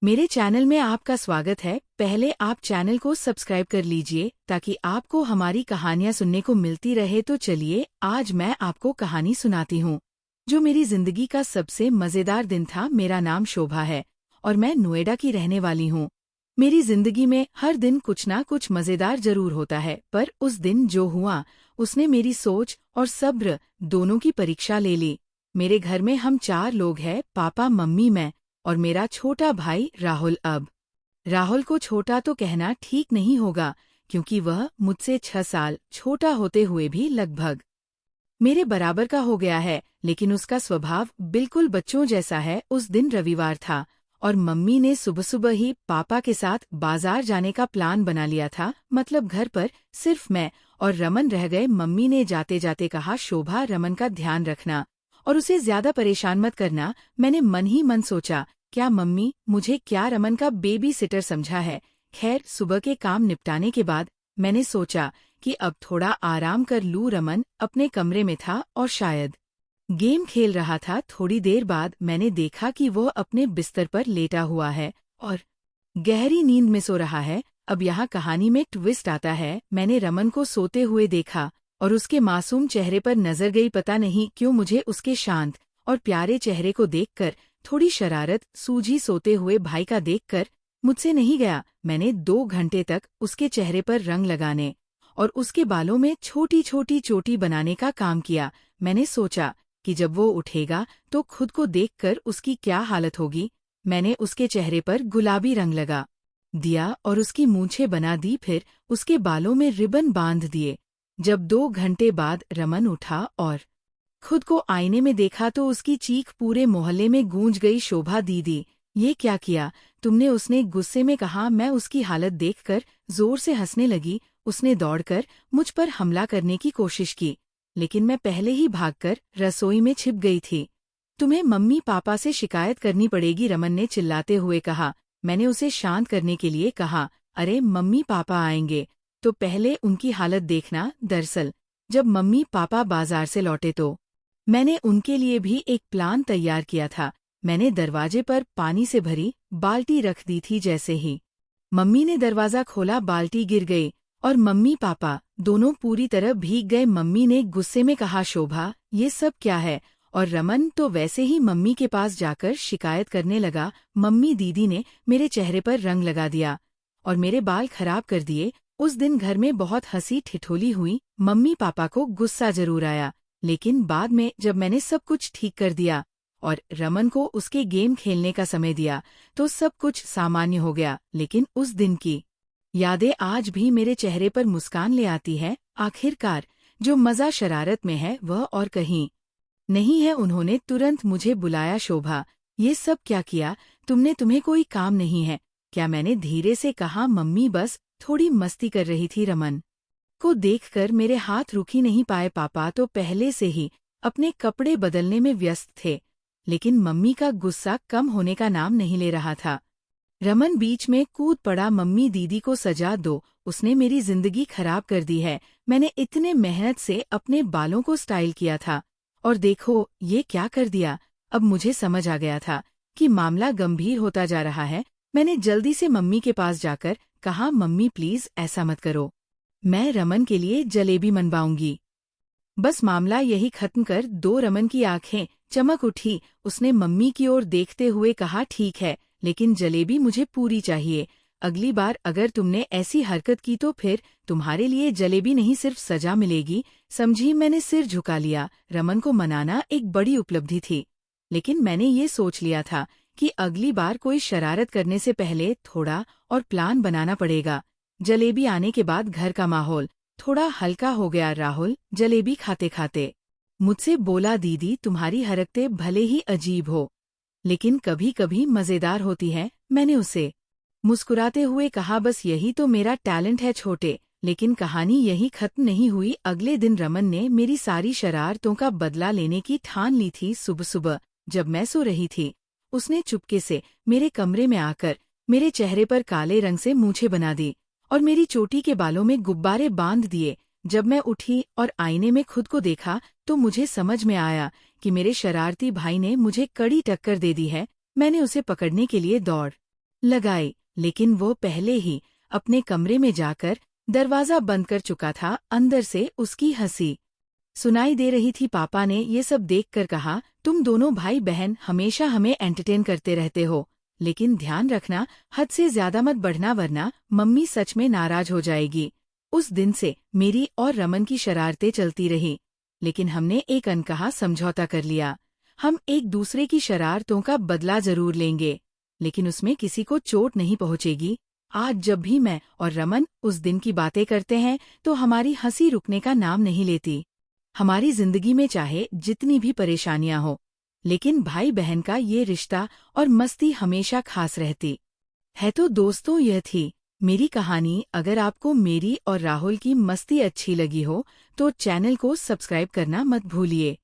मेरे चैनल में आपका स्वागत है। पहले आप चैनल को सब्सक्राइब कर लीजिए ताकि आपको हमारी कहानियाँ सुनने को मिलती रहे। तो चलिए आज मैं आपको कहानी सुनाती हूँ जो मेरी जिंदगी का सबसे मजेदार दिन था। मेरा नाम शोभा है और मैं नोएडा की रहने वाली हूँ। मेरी जिंदगी में हर दिन कुछ ना कुछ मजेदार जरूर होता है, पर उस दिन जो हुआ उसने मेरी सोच और सब्र दोनों की परीक्षा ले ली। मेरे घर में हम 4 लोग हैं, पापा, मम्मी, मैं और मेरा छोटा भाई राहुल। अब राहुल को छोटा तो कहना ठीक नहीं होगा क्योंकि वह मुझसे 6 साल छोटा होते हुए भी लगभग मेरे बराबर का हो गया है, लेकिन उसका स्वभाव बिल्कुल बच्चों जैसा है। उस दिन रविवार था और मम्मी ने सुबह सुबह ही पापा के साथ बाजार जाने का प्लान बना लिया था। मतलब घर पर सिर्फ मैं और रमन रह गए। मम्मी ने जाते जाते कहा, शोभा, रमन का ध्यान रखना और उसे ज्यादा परेशान मत करना। मैंने मन ही मन सोचा, क्या मम्मी मुझे क्या रमन का बेबी सिटर समझा है। खैर, सुबह के काम निपटाने के बाद मैंने सोचा कि अब थोड़ा आराम कर लूं। रमन अपने कमरे में था और शायद गेम खेल रहा था। थोड़ी देर बाद मैंने देखा कि वह अपने बिस्तर पर लेटा हुआ है और गहरी नींद में सो रहा है। अब यहाँ कहानी में ट्विस्ट आता है। मैंने रमन को सोते हुए देखा और उसके मासूम चेहरे पर नजर गई। पता नहीं क्यों मुझे उसके शांत और प्यारे चेहरे को देखकर थोड़ी शरारत सूझी। सोते हुए भाई का देखकर मुझसे नहीं गया। मैंने 2 घंटे तक उसके चेहरे पर रंग लगाने और उसके बालों में छोटी छोटी चोटी बनाने का काम किया। मैंने सोचा कि जब वो उठेगा तो खुद को देखकर उसकी क्या हालत होगी। मैंने उसके चेहरे पर गुलाबी रंग लगा दिया और उसकी मूंछें बना दी, फिर उसके बालों में रिबन बांध दिए। जब 2 घंटे बाद रमन उठा और खुद को आईने में देखा तो उसकी चीख पूरे मोहल्ले में गूंज गई, शोभा दीदी, ये क्या किया तुमने? उसने गुस्से में कहा। मैं उसकी हालत देखकर जोर से हंसने लगी। उसने दौड़कर मुझ पर हमला करने की कोशिश की, लेकिन मैं पहले ही भागकर रसोई में छिप गई थी। तुम्हें मम्मी पापा से शिकायत करनी पड़ेगी, रमन ने चिल्लाते हुए कहा। मैंने उसे शांत करने के लिए कहा, अरे मम्मी पापा आएंगे तो पहले उनकी हालत देखना। दरअसल जब मम्मी पापा बाजार से लौटे तो मैंने उनके लिए भी एक प्लान तैयार किया था। मैंने दरवाजे पर पानी से भरी बाल्टी रख दी थी। जैसे ही मम्मी ने दरवाजा खोला, बाल्टी गिर गई और मम्मी पापा दोनों पूरी तरह भीग गए। मम्मी ने गुस्से में कहा, शोभा, ये सब क्या है? और रमन तो वैसे ही मम्मी के पास जाकर शिकायत करने लगा। मम्मी दीदी ने मेरे चेहरे पर रंग लगा दिया और मेरे बाल खराब कर दिए। उस दिन घर में बहुत हंसी ठिठोली हुई। मम्मी पापा को गुस्सा जरूर आया, लेकिन बाद में जब मैंने सब कुछ ठीक कर दिया और रमन को उसके गेम खेलने का समय दिया तो सब कुछ सामान्य हो गया। लेकिन उस दिन की यादें आज भी मेरे चेहरे पर मुस्कान ले आती है। आखिरकार जो मजा शरारत में है वह और कहीं नहीं है। उन्होंने तुरंत मुझे बुलाया, शोभा, ये सब क्या किया तुमने? तुम्हें कोई काम नहीं है क्या? मैंने धीरे से कहा, मम्मी बस थोड़ी मस्ती कर रही थी। रमन को देखकर मेरे हाथ रुक ही नहीं पाए। पापा तो पहले से ही अपने कपड़े बदलने में व्यस्त थे, लेकिन मम्मी का गुस्सा कम होने का नाम नहीं ले रहा था। रमन बीच में कूद पड़ा, मम्मी दीदी को सजा दो, उसने मेरी जिंदगी खराब कर दी है। मैंने इतने मेहनत से अपने बालों को स्टाइल किया था और देखो ये क्या कर दिया। अब मुझे समझ आ गया था कि मामला गंभीर होता जा रहा है। मैंने जल्दी से मम्मी के पास जाकर कहा, मम्मी प्लीज ऐसा मत करो, मैं रमन के लिए जलेबी मनवाऊंगी, बस मामला यही खत्म कर दो। रमन की आंखें चमक उठी। उसने मम्मी की ओर देखते हुए कहा, ठीक है, लेकिन जलेबी मुझे पूरी चाहिए। अगली बार अगर तुमने ऐसी हरकत की तो फिर तुम्हारे लिए जलेबी नहीं सिर्फ सजा मिलेगी, समझी? मैंने सिर झुका लिया। रमन को मनाना एक बड़ी उपलब्धि थी, लेकिन मैंने ये सोच लिया था कि अगली बार कोई शरारत करने से पहले थोड़ा और प्लान बनाना पड़ेगा। जलेबी आने के बाद घर का माहौल थोड़ा हल्का हो गया। राहुल जलेबी खाते खाते मुझसे बोला, दीदी तुम्हारी हरकतें भले ही अजीब हो लेकिन कभी कभी मजेदार होती है। मैंने उसे मुस्कुराते हुए कहा, बस यही तो मेरा टैलेंट है छोटे। लेकिन कहानी यही खत्म नहीं हुई। अगले दिन रमन ने मेरी सारी शरारतों का बदला लेने की ठान ली थी। सुबह सुबह जब मैं सो रही थी उसने चुपके से मेरे कमरे में आकर मेरे चेहरे पर काले रंग से मूंछें बना दी और मेरी चोटी के बालों में गुब्बारे बांध दिए। जब मैं उठी और आईने में खुद को देखा तो मुझे समझ में आया कि मेरे शरारती भाई ने मुझे कड़ी टक्कर दे दी है। मैंने उसे पकड़ने के लिए दौड़ लगाई, लेकिन वो पहले ही अपने कमरे में जाकर दरवाजा बंद कर चुका था। अंदर से उसकी हंसी सुनाई दे रही थी। पापा ने ये सब देखकर कहा, तुम दोनों भाई बहन हमेशा हमें एंटरटेन करते रहते हो, लेकिन ध्यान रखना हद से ज्यादा मत बढ़ना वरना मम्मी सच में नाराज हो जाएगी। उस दिन से मेरी और रमन की शरारतें चलती रही, लेकिन हमने एक अनकहा समझौता कर लिया। हम एक दूसरे की शरारतों का बदला जरूर लेंगे, लेकिन उसमें किसी को चोट नहीं पहुंचेगी। आज जब भी मैं और रमन उस दिन की बातें करते हैं तो हमारी हंसी रुकने का नाम नहीं लेती। हमारी जिंदगी में चाहे जितनी भी परेशानियां हो, लेकिन भाई बहन का ये रिश्ता और मस्ती हमेशा खास रहती है। तो दोस्तों, यह थी मेरी कहानी। अगर आपको मेरी और राहुल की मस्ती अच्छी लगी हो तो चैनल को सब्सक्राइब करना मत भूलिए।